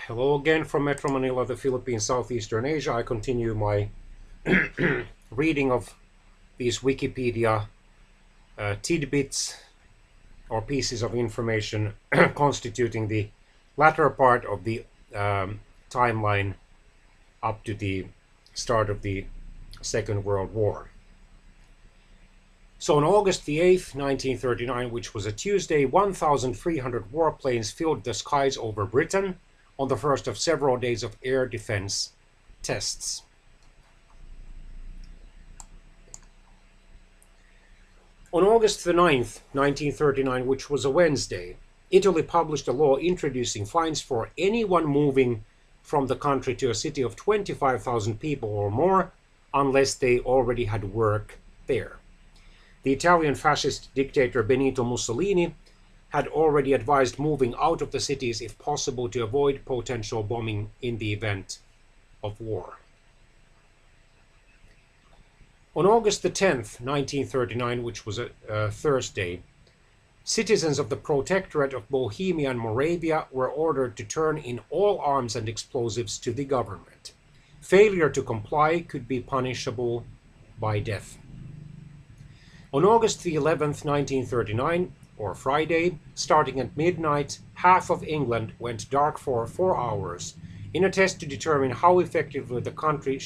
Hello again from Metro Manila, the Philippines, Southeastern Asia. I continue my reading of these Wikipedia tidbits or pieces of information constituting the latter part of the timeline up to the start of the Second World War. So on August the 8th, 1939, which was a Tuesday, 1,300 warplanes filled the skies over Britain on the first of several days of air defense tests. On August the 9th, 1939, which was a Wednesday, Italy published a law introducing fines for anyone moving from the country to a city of 25,000 people or more, unless they already had work there. The Italian fascist dictator Benito Mussolini had already advised moving out of the cities if possible to avoid potential bombing in the event of war. On August the 10th, 1939, which was a Thursday, citizens of the Protectorate of Bohemia and Moravia were ordered to turn in all arms and explosives to the government. Failure to comply could be punishable by death. On August the 11th, 1939, or Friday, starting at midnight, half of England went dark for 4 hours in a test to determine how effectively the country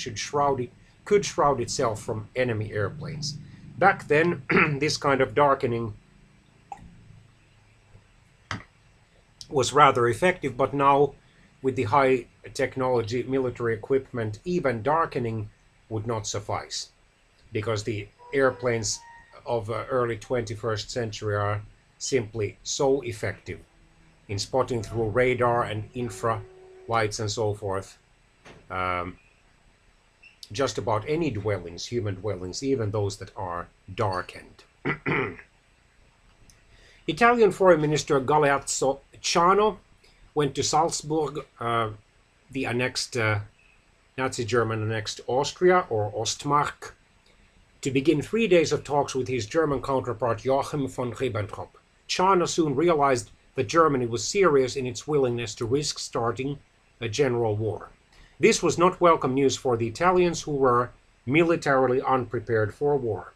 could shroud itself from enemy airplanes. Back then, this kind of darkening was rather effective, but now, with the high technology military equipment, even darkening would not suffice, because the airplanes of early 21st century are simply so effective in spotting through radar and infra lights and so forth just about any dwellings, human dwellings, even those that are darkened. Italian Foreign Minister Galeazzo Ciano went to Salzburg, the annexed Nazi German annexed Austria, or Ostmark, to begin 3 days of talks with his German counterpart Joachim von Ribbentrop. Ciano soon realized that Germany was serious in its willingness to risk starting a general war. This was not welcome news for the Italians, who were militarily unprepared for war,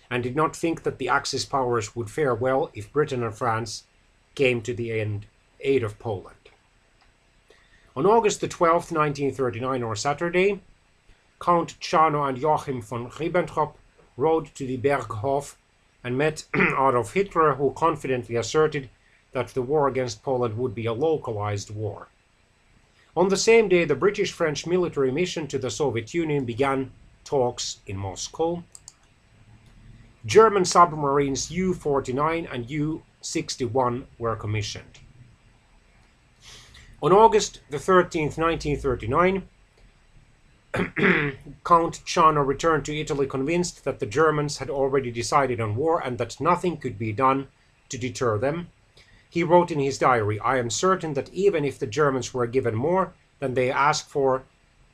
and did not think that the Axis powers would fare well if Britain and France came to the aid of Poland. On August the 12th, 1939, or Saturday, Count Ciano and Joachim von Ribbentrop rode to the Berghof and met Adolf Hitler, who confidently asserted that the war against Poland would be a localized war. On the same day, the British-French military mission to the Soviet Union began talks in Moscow. German submarines U-49 and U-61 were commissioned. On August the 13th, 1939, Count Ciano returned to Italy convinced that the Germans had already decided on war and that nothing could be done to deter them. He wrote in his diary, "I am certain that even if the Germans were given more than they asked for,"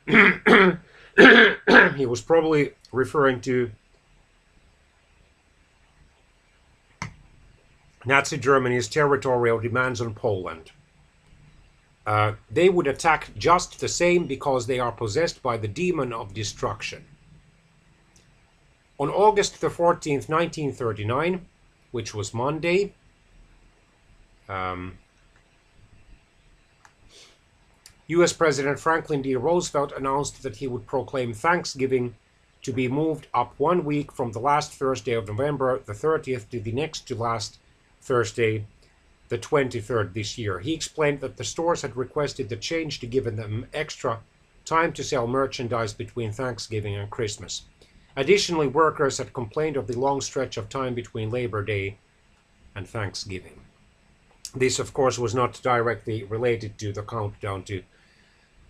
he was probably referring to Nazi Germany's territorial demands on Poland. They would attack just the same because they are possessed by the demon of destruction. On August the 14th, 1939, which was Monday, US President Franklin D. Roosevelt announced that he would proclaim Thanksgiving to be moved up 1 week from the last Thursday of November, the 30th, to the next to last Thursday, the 23rd this year. He explained that the stores had requested the change to give them extra time to sell merchandise between Thanksgiving and Christmas. Additionally, workers had complained of the long stretch of time between Labor Day and Thanksgiving. This, of course, was not directly related to the countdown to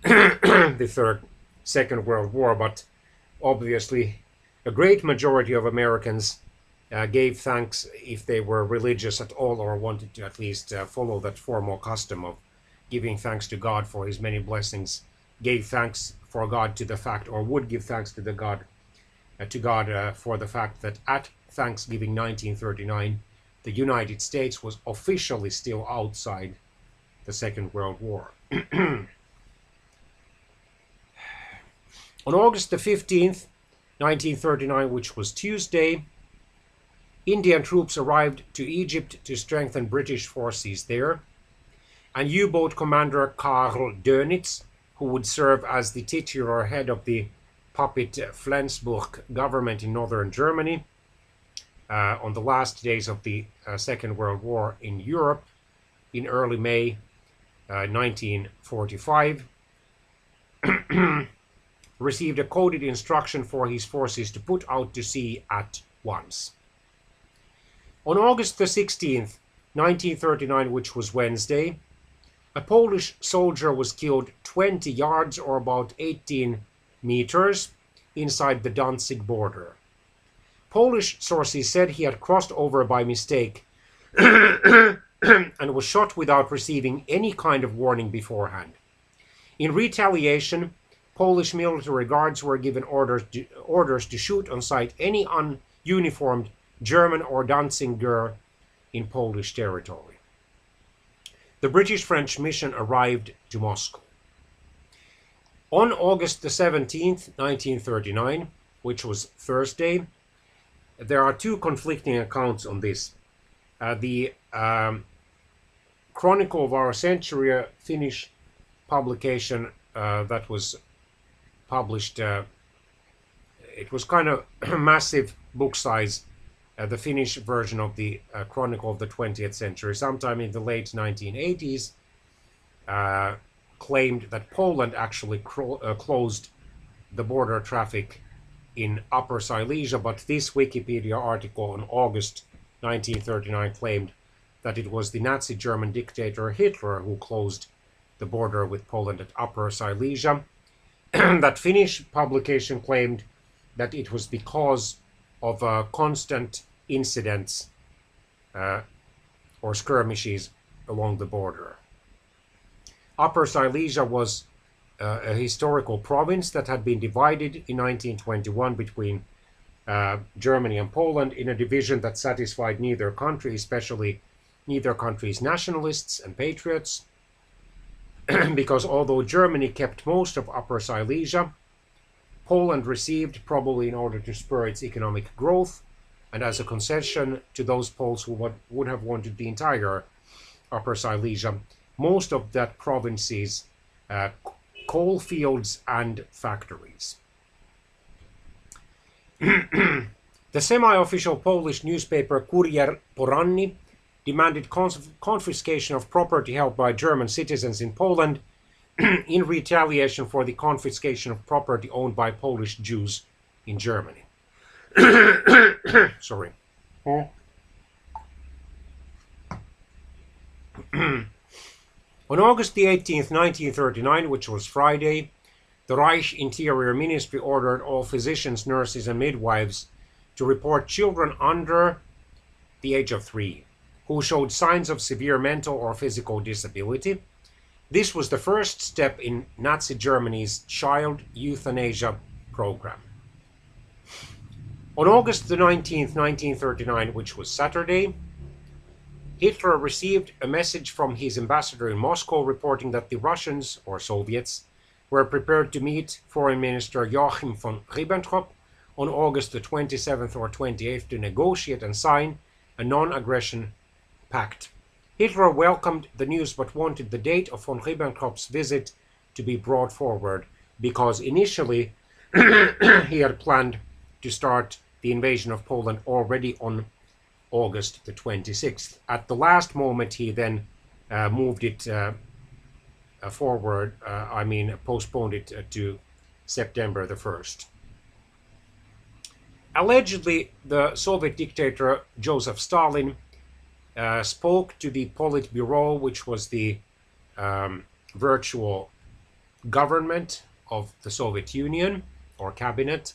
the Second World War, but obviously a great majority of Americans gave thanks, if they were religious at all or wanted to at least follow that formal custom of giving thanks to God for his many blessings, gave thanks for God to the fact, or would give thanks to God for the fact that at Thanksgiving 1939, the United States was officially still outside the Second World War. On August the 15th, 1939, which was Tuesday, Indian troops arrived to Egypt to strengthen British forces there, and U-boat commander Karl Dönitz, who would serve as the titular head of the puppet Flensburg government in northern Germany on the last days of the Second World War in Europe in early May 1945, received a coded instruction for his forces to put out to sea at once. On August the 16th, 1939, which was Wednesday, a Polish soldier was killed 20 yards or about 18 meters inside the Danzig border. Polish sources said he had crossed over by mistake and was shot without receiving any kind of warning beforehand. In retaliation, Polish military guards were given orders to shoot on sight any ununiformed German or Danziger in Polish territory. The British-French mission arrived to Moscow. On August the 17th, 1939, which was Thursday, there are two conflicting accounts on this. The Chronicle of Our Century, a Finnish publication that was published, it was kind of massive book size, the Finnish version of the Chronicle of the 20th Century, sometime in the late 1980s, claimed that Poland actually closed the border traffic in Upper Silesia, but this Wikipedia article on August 1939 claimed that it was the Nazi German dictator Hitler who closed the border with Poland at Upper Silesia. That Finnish publication claimed that it was because of constant incidents or skirmishes along the border. Upper Silesia was a historical province that had been divided in 1921 between Germany and Poland in a division that satisfied neither country, especially neither country's nationalists and patriots, because although Germany kept most of Upper Silesia, Poland received, probably in order to spur its economic growth, and as a concession to those Poles who would have wanted the entire Upper Silesia, most of that province's coal fields and factories. The semi-official Polish newspaper Kurier Poranny demanded confiscation of property held by German citizens in Poland in retaliation for the confiscation of property owned by Polish Jews in Germany. Sorry. On August the 18th, 1939, which was Friday, the Reich Interior Ministry ordered all physicians, nurses, and midwives to report children under the age of 3 who showed signs of severe mental or physical disability. This was the first step in Nazi Germany's child euthanasia program. On August the 19th, 1939, which was Saturday, Hitler received a message from his ambassador in Moscow reporting that the Russians, or Soviets, were prepared to meet Foreign Minister Joachim von Ribbentrop on August the 27th or 28th to negotiate and sign a non-aggression pact. Hitler welcomed the news but wanted the date of von Ribbentrop's visit to be brought forward because initially he had planned to start the invasion of Poland already on August the 26th. At the last moment he then moved it forward, postponed it to September the 1st. Allegedly, the Soviet dictator Joseph Stalin spoke to the Politburo, which was the virtual government of the Soviet Union, or cabinet,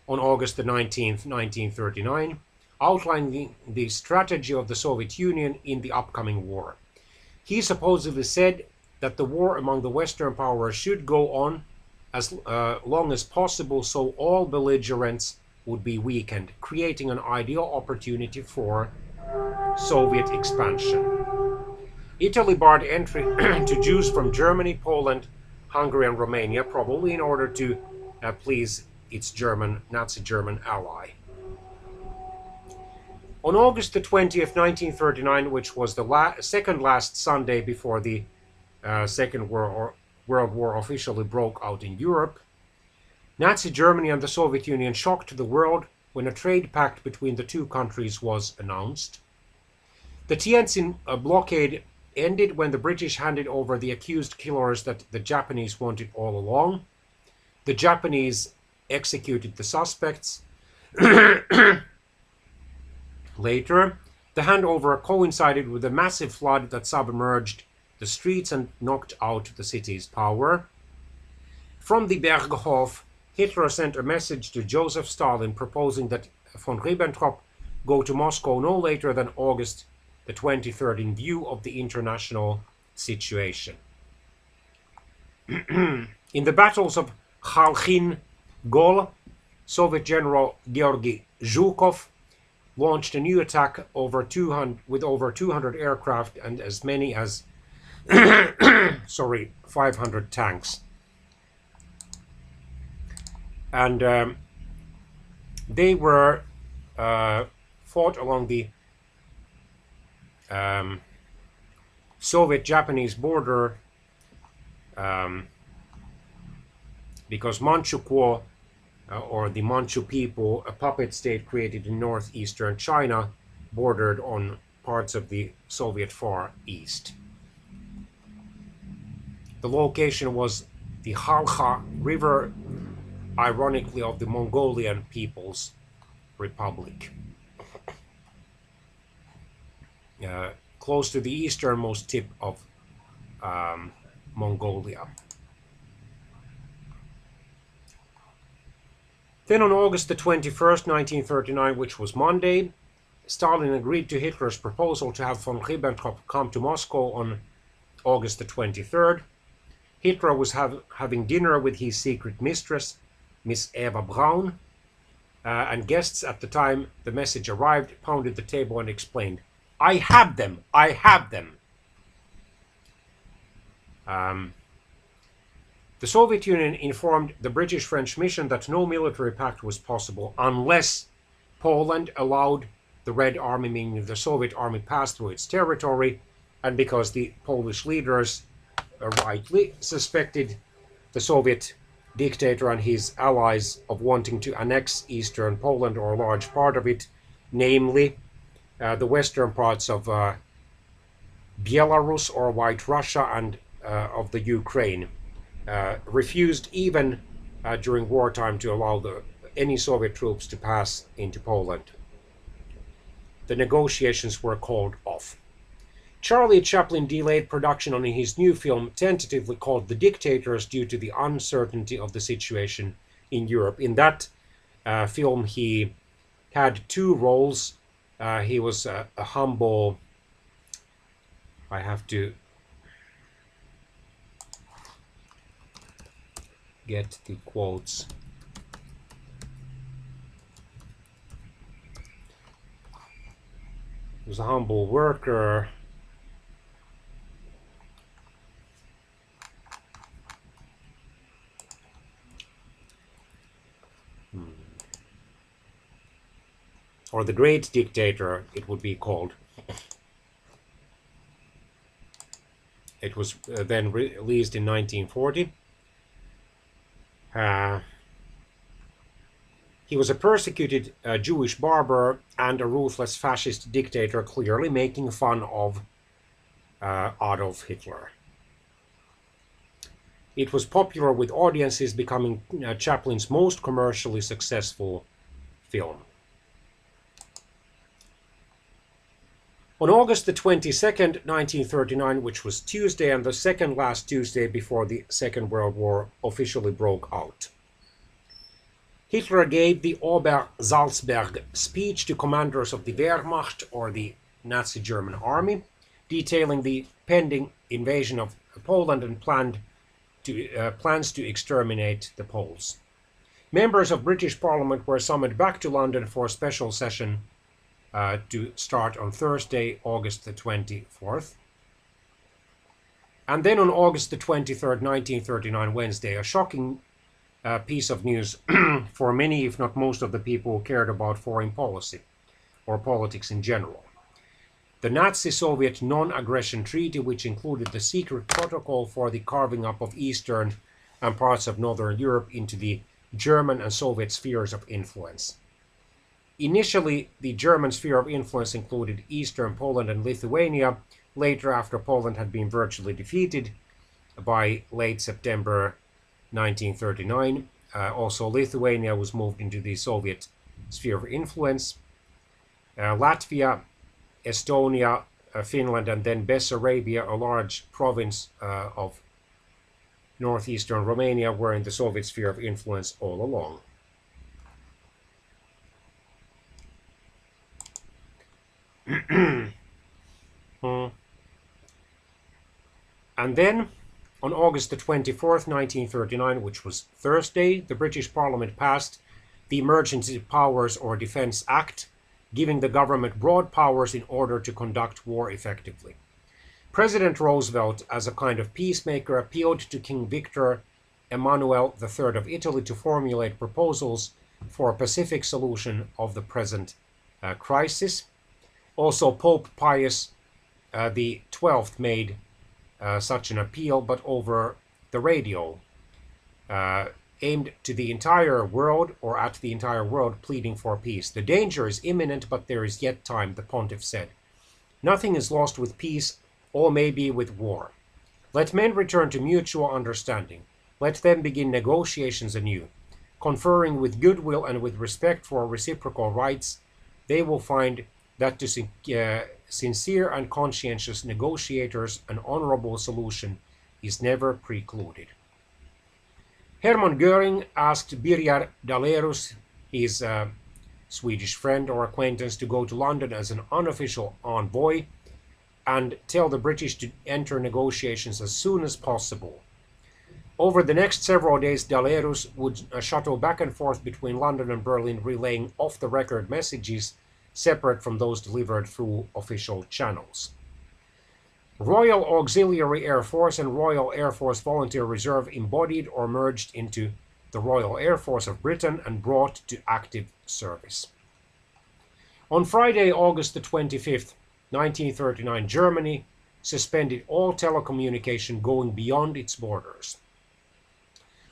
on August the 19th, 1939, outlining the strategy of the Soviet Union in the upcoming war. He supposedly said that the war among the Western powers should go on as long as possible so all belligerents would be weakened, creating an ideal opportunity for Soviet expansion. Italy barred entry to Jews from Germany, Poland, Hungary, and Romania, probably in order to please its Nazi German ally. On August the 20th, 1939, which was the second last Sunday before the Second World War officially broke out in Europe, Nazi Germany and the Soviet Union shocked the world when a trade pact between the two countries was announced. The Tientsin blockade ended when the British handed over the accused killers that the Japanese wanted all along. The Japanese executed the suspects. Later, the handover coincided with a massive flood that submerged the streets and knocked out the city's power. From the Berghof, Hitler sent a message to Joseph Stalin proposing that von Ribbentrop go to Moscow no later than August the 23rd in view of the international situation. In the battles of Khalkhin Gol, Soviet General Georgy Zhukov launched a new attack with over 200 aircraft and as many as 500 tanks. And they were fought along the Soviet-Japanese border because Manchukuo, or the Manchu people, a puppet state created in northeastern China, bordered on parts of the Soviet Far East. The location was the Khalkha River, ironically of the Mongolian People's Republic, close to the easternmost tip of Mongolia. Then on August the 21st, 1939, which was Monday, Stalin agreed to Hitler's proposal to have von Ribbentrop come to Moscow on August the 23rd. Hitler was having dinner with his secret mistress, Miss Eva Braun, and guests at the time the message arrived pounded the table and explained, "I have them! I have them!" The Soviet Union informed the British-French mission that no military pact was possible unless Poland allowed the Red Army, meaning the Soviet army, pass through its territory, and because the Polish leaders rightly suspected the Soviet dictator and his allies of wanting to annex eastern Poland, or a large part of it, namely the western parts of Belarus or White Russia and of the Ukraine. Refused even during wartime to allow any Soviet troops to pass into Poland. The negotiations were called off. Charlie Chaplin delayed production on his new film, tentatively called The Dictators, due to the uncertainty of the situation in Europe. In that film, he had two roles. He was a humble, I have to get the quotes. He was a humble worker. Or The Great Dictator, it would be called. It was then released in 1940. He was a persecuted Jewish barber and a ruthless fascist dictator, clearly making fun of Adolf Hitler. It was popular with audiences, becoming Chaplin's most commercially successful film. On August the 22nd, 1939, which was Tuesday and the second last Tuesday before the Second World War officially broke out, Hitler gave the Ober-Salzberg speech to commanders of the Wehrmacht, or the Nazi German army, detailing the pending invasion of Poland and plans to exterminate the Poles. Members of British Parliament were summoned back to London for a special session to start on Thursday, August the 24th. And then on August the 23rd, 1939, Wednesday, a shocking piece of news for many, if not most, of the people who cared about foreign policy or politics in general. The Nazi-Soviet non-aggression treaty, which included the secret protocol for the carving up of Eastern and parts of Northern Europe into the German and Soviet spheres of influence. Initially, the German sphere of influence included Eastern Poland and Lithuania. Later, after Poland had been virtually defeated by late September 1939, also Lithuania was moved into the Soviet sphere of influence. Latvia, Estonia, Finland, and then Bessarabia, a large province of northeastern Romania, were in the Soviet sphere of influence all along. And then, on August the 24th, 1939, which was Thursday, the British Parliament passed the Emergency Powers or Defence Act, giving the government broad powers in order to conduct war effectively. President Roosevelt, as a kind of peacemaker, appealed to King Victor Emmanuel III of Italy to formulate proposals for a pacific solution of the present crisis. Also, Pope Pius the 12th made such an appeal, but over the radio, aimed to the entire world, or at the entire world, pleading for peace. The danger is imminent, but there is yet time, the pontiff said. Nothing is lost with peace, all may be with war. Let men return to mutual understanding. Let them begin negotiations anew. Conferring with goodwill and with respect for reciprocal rights, they will find that to sincere and conscientious negotiators an honorable solution is never precluded. Hermann Göring asked Birger Dalerus, his Swedish friend or acquaintance, to go to London as an unofficial envoy and tell the British to enter negotiations as soon as possible. Over the next several days, Dalerus would shuttle back and forth between London and Berlin, relaying off-the-record messages separate from those delivered through official channels. Royal Auxiliary Air Force and Royal Air Force Volunteer Reserve embodied or merged into the Royal Air Force of Britain and brought to active service. On Friday, August the 25th, 1939, Germany suspended all telecommunication going beyond its borders.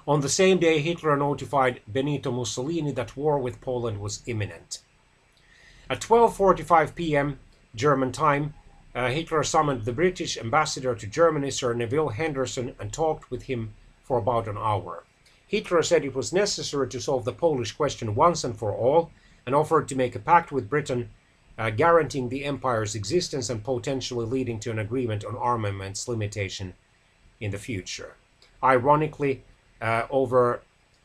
On the same day, Hitler notified Benito Mussolini that war with Poland was imminent. At 12:45 p.m. German time, Hitler summoned the British ambassador to Germany, Sir Neville Henderson, and talked with him for about an hour. Hitler said it was necessary to solve the Polish question once and for all, and offered to make a pact with Britain, guaranteeing the empire's existence and potentially leading to an agreement on armaments limitation in the future. Ironically, over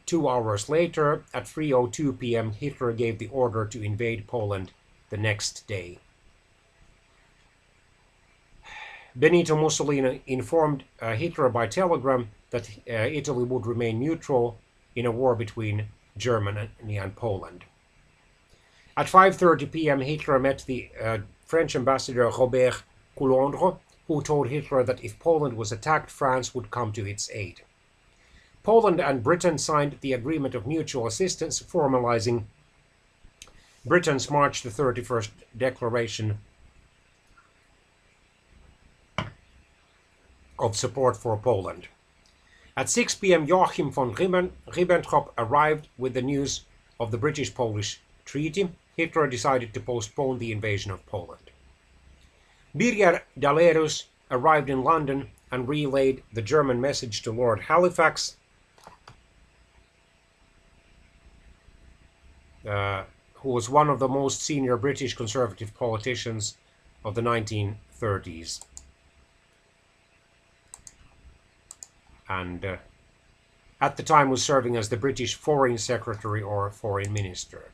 2 hours later, at 3:02 p.m., Hitler gave the order to invade Poland the next day. Benito Mussolini informed Hitler by telegram that Italy would remain neutral in a war between Germany and Poland. At 5:30 p.m., Hitler met the French ambassador Robert Coulondre, who told Hitler that if Poland was attacked, France would come to its aid. Poland and Britain signed the Agreement of Mutual Assistance, formalizing Britain's March the 31st declaration of support for Poland. At 6 p.m., Joachim von Ribbentrop arrived with the news of the British-Polish Treaty. Hitler decided to postpone the invasion of Poland. Birger Dalerus arrived in London and relayed the German message to Lord Halifax, who was one of the most senior British Conservative politicians of the 1930s. And at the time was serving as the British Foreign Secretary or Foreign Minister,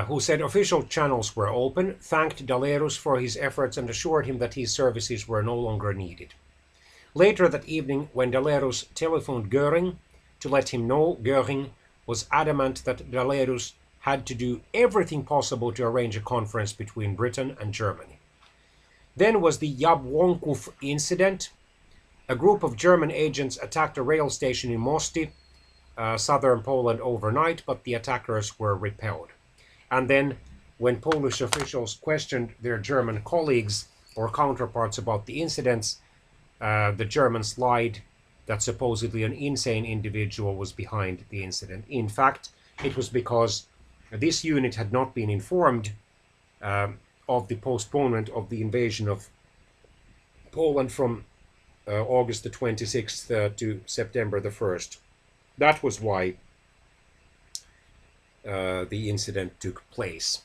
who said official channels were open, thanked Dalerus for his efforts and assured him that his services were no longer needed. Later that evening, when Dalerus telephoned Göring to let him know, Göring was adamant that Dalerus had to do everything possible to arrange a conference between Britain and Germany. Then was the Jabłońków incident, A group of German agents attacked a rail station in Mosti, southern Poland, overnight, but the attackers were repelled. And then, when Polish officials questioned their German colleagues or counterparts about the incidents, the Germans lied that supposedly an insane individual was behind the incident. In fact, it was because this unit had not been informed of the postponement of the invasion of Poland from August the 26th to September the 1st. That was why the incident took place.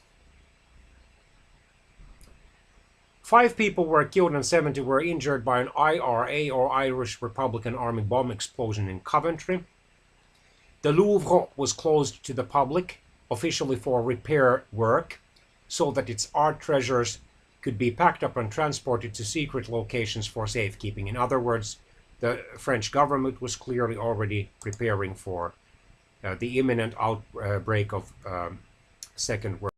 5 people were killed and 70 were injured by an IRA, or Irish Republican Army, bomb explosion in Coventry. The Louvre was closed to the public, officially for repair work, so that its art treasures could be packed up and transported to secret locations for safekeeping. In other words, the French government was clearly already preparing for the imminent outbreak of Second World